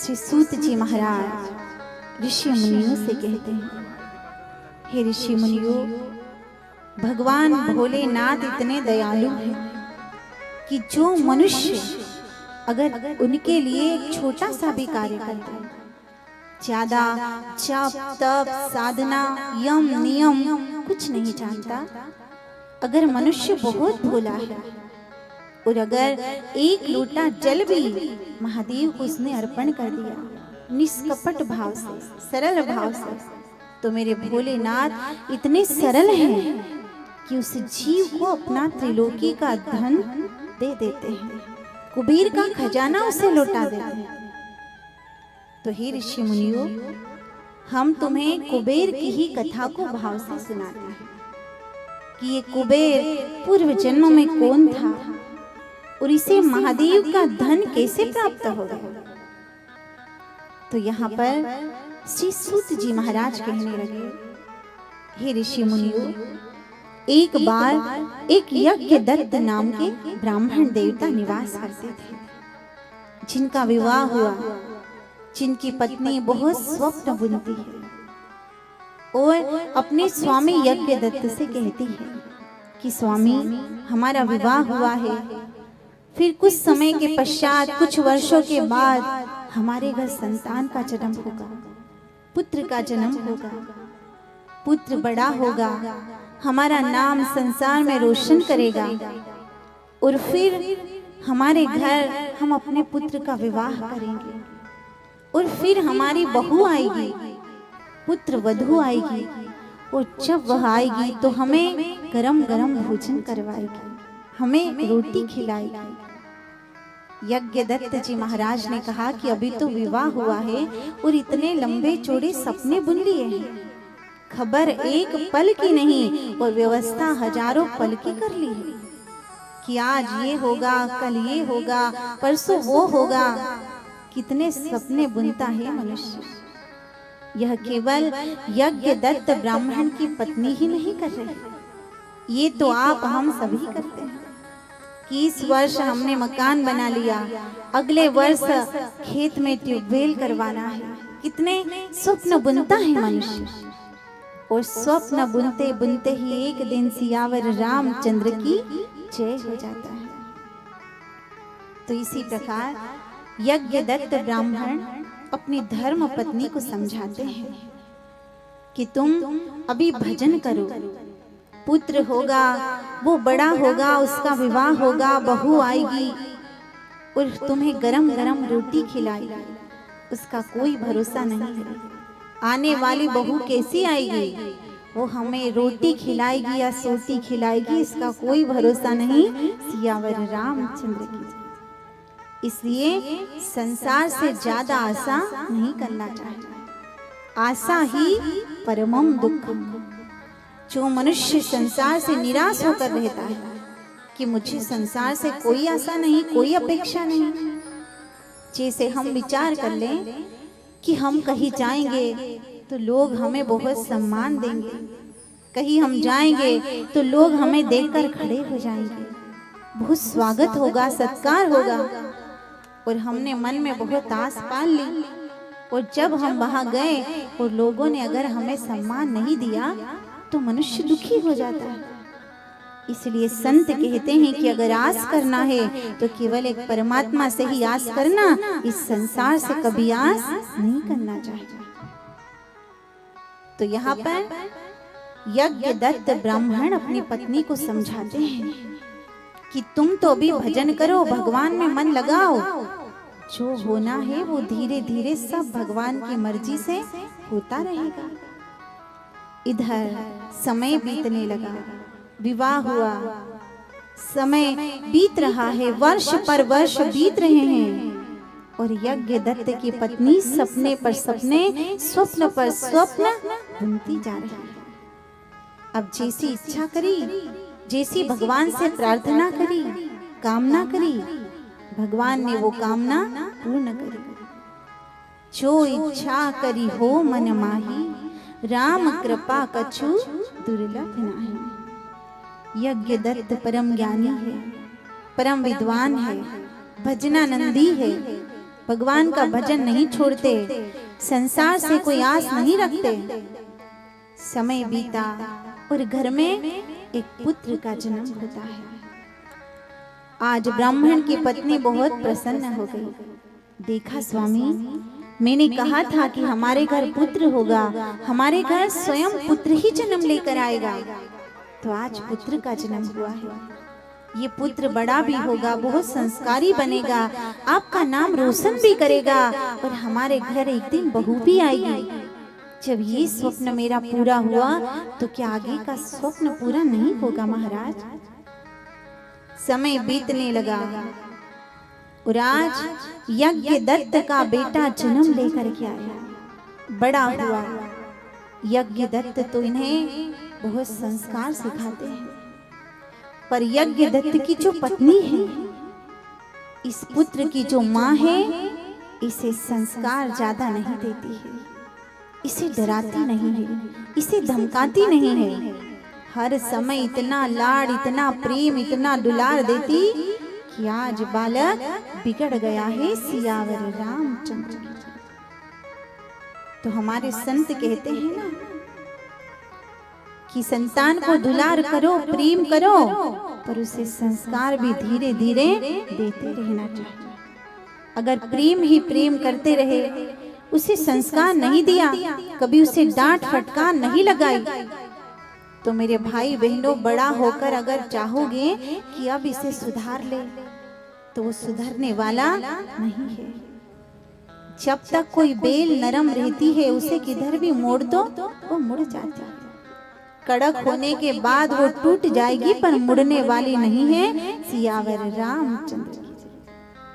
श्री सूत जी महाराज ऋषि मुनियों से कहते हैं, हे ऋषि मुनियों, भगवान भोलेनाथ इतने दयालु हैं कि जो मनुष्य अगर उनके लिए एक छोटा सा भी कार्य करता है, ज्यादा जप तप साधना यम नियम कुछ नहीं जानता, अगर मनुष्य बहुत भोला है और अगर एक लोटा जल भी महादेव को उसने अर्पण कर दिया निष्कपट भाव से, सरल भाव से, तो मेरे भोलेनाथ इतने सरल हैं कि उस जीव को अपना त्रिलोकी का धन दे देते हैं, कुबेर का खजाना उसे लौटा देते हैं। तो हे ऋषि मुनियों, हम तुम्हें कुबेर की ही कथा को भाव से सुनाते हैं कि ये कुबेर पूर्व जन्म में कौन था और इसे महादेव का धन कैसे प्राप्त हो गया। तो यहाँ पर श्री सूत जी महाराज कहने लगे, हे ऋषि मुनियों, एक बार एक यज्ञदत्त नाम के ब्राह्मण देवता निवास करते थे, जिनका विवाह हुआ, जिनकी पत्नी बहुत स्वप्न बुनती है और अपने स्वामी यज्ञदत्त से कहती है कि स्वामी, हमारा विवाह हुआ है, फिर कुछ समय के पश्चात, कुछ वर्षों के बाद हमारे घर संतान का जन्म होगा, पुत्र का जन्म होगा, पुत्र बड़ा होगा, हमारा नाम संसार में रोशन करेगा और फिर हमारे घर हम अपने पुत्र का विवाह करेंगे और फिर हमारी बहू आएगी, पुत्र वधू आएगी और जब वह आएगी तो हमें गरम गरम भोजन करवाएगी, हमें रोटी खिलाएगी। यज्ञदत्त जी महाराज ने कहा कि अभी तो विवाह हुआ है और इतने लंबे चौड़े सपने बुन लिए हैं, खबर एक पल की नहीं और व्यवस्था हजारों पल की कर ली है कि आज ये होगा, कल ये होगा, परसों वो होगा। कितने सपने बुनता है मनुष्य। यह केवल यज्ञदत्त ब्राह्मण की पत्नी ही नहीं कर रही, ये तो आप हम सभी करते हैं कि इस वर्ष हमने मकान बना लिया, अगले वर्ष खेत में ट्यूबवेल करवाना है। कितने स्वप्न बुनता है मनुष्य और स्वप्न बुनते बुनते ही एक दिन सियावर रामचंद्र की जय हो जाता है। तो इसी प्रकार यज्ञदत्त ब्राह्मण अपनी धर्म पत्नी को समझाते हैं कि तुम अभी भजन करो, पुत्र होगा, वो बड़ा होगा, उसका विवाह होगा, बहू आएगी और तुम्हें गरम गरम रोटी खिलाएगी, उसका कोई भरोसा नहीं है। आने वाली बहू कैसी आएगी, वो हमें रोटी खिलाएगी या सोटी खिलाएगी, इसका कोई भरोसा नहीं। सियावर रामचंद्र की। इसलिए संसार से ज्यादा आशा नहीं करना चाहिए, आशा ही परमम दुखम। जो मनुष्य संसार से निराश होकर रहता है कि मुझे संसार से कोई आशा नहीं, कोई अपेक्षा नहीं, जैसे हम विचार कर लें कि हम कहीं जाएंगे तो लोग हमें बहुत सम्मान देंगे, कहीं हम जाएंगे तो लोग हमें देखकर खड़े हो जाएंगे, बहुत स्वागत होगा, सत्कार होगा, और हमने मन में बहुत आस पाल ली और जब हम वहां गए और लोगों ने अगर हमें सम्मान नहीं दिया तो मनुष्य दुखी हो जाता है। इसलिए संत कहते हैं कि अगर आस करना है तो केवल एक परमात्मा से ही आस करना, इस संसार से कभी आस नहीं करना चाहिए। तो यहाँ पर यज्ञदत्त ब्राह्मण अपनी पत्नी को समझाते हैं कि तुम तो अभी भजन करो, भगवान में मन लगाओ, जो होना है वो धीरे धीरे सब भगवान की मर्जी से होता रहेगा। इधर समय बीतने लगा, विवाह हुआ, समय बीत रहा है, वर्ष पर वर्ष बीत रहे हैं और यज्ञदत्त की पत्नी सपने पर सपने, स्वप्न पर स्वप्न बुनती जा रही है। अब जैसी इच्छा करी, जैसी भगवान से प्रार्थना करी, कामना करी, भगवान ने वो कामना पूर्ण करी। जो इच्छा करी हो मन माही, राम कृपा कछु दुर्लभ नाही। यज्ञदत्त परम ज्ञानी है, परम विद्वान है, भजनानंदी है, भगवान का भजन नहीं छोड़ते, संसार से कोई आस नहीं रखते। समय बीता और घर में एक पुत्र का जन्म होता है। आज ब्राह्मण की पत्नी बहुत प्रसन्न हो गई। देखा स्वामी, मैंने कहा था कि हमारे घर पुत्र होगा, हमारे घर स्वयं पुत्र ही जन्म लेकर आएगा। तो आज पुत्र का जन्म हुआ है। ये पुत्र बड़ा भी होगा, बहुत संस्कारी बनेगा, आपका नाम रोशन भी करेगा और हमारे घर एक दिन बहू भी आएगी। जब ये स्वप्न मेरा पूरा हुआ तो क्या आगे का स्वप्न पूरा नहीं होगा महाराज? समय बीतने लगा और आज यज्ञदत्त का बेटा जन्म लेकर के आया, बड़ा हुआ। यज्ञदत्त तो इन्हें बहुत संस्कार सिखाते हैं, पर यज्ञदत्त की जो पत्नी है, इस पुत्र की जो माँ है, इसे संस्कार ज्यादा नहीं देती है, इसे डराती नहीं है, इसे धमकाती नहीं है। हर समय इतना लाड, इतना प्रेम, इतना दुलार देती कि आज बालक बिगड़ गया है। सियावर रामचंद्र की जय। तो हमारे संत कहते हैं ना कि संतान को दुलार करो, प्रेम करो, पर उसे संस्कार भी धीरे धीरे देते रहना चाहिए। अगर प्रेम ही प्रेम करते रहे, उसे संस्कार नहीं दिया, कभी उसे डांट फटकार नहीं लगाई, तो मेरे भाई बहनों, बड़ा होकर अगर चाहोगे कि अब इसे सुधार ले, तो वो सुधरने वाला नहीं है। जब तक कोई बेल नरम रहती है, उसे किधर भी मोड़ दो वो मुड़ जाती है। कड़क होने के बाद वो टूट जाएगी, पर मुड़ने वाली नहीं है। सियावर रामचंद्र।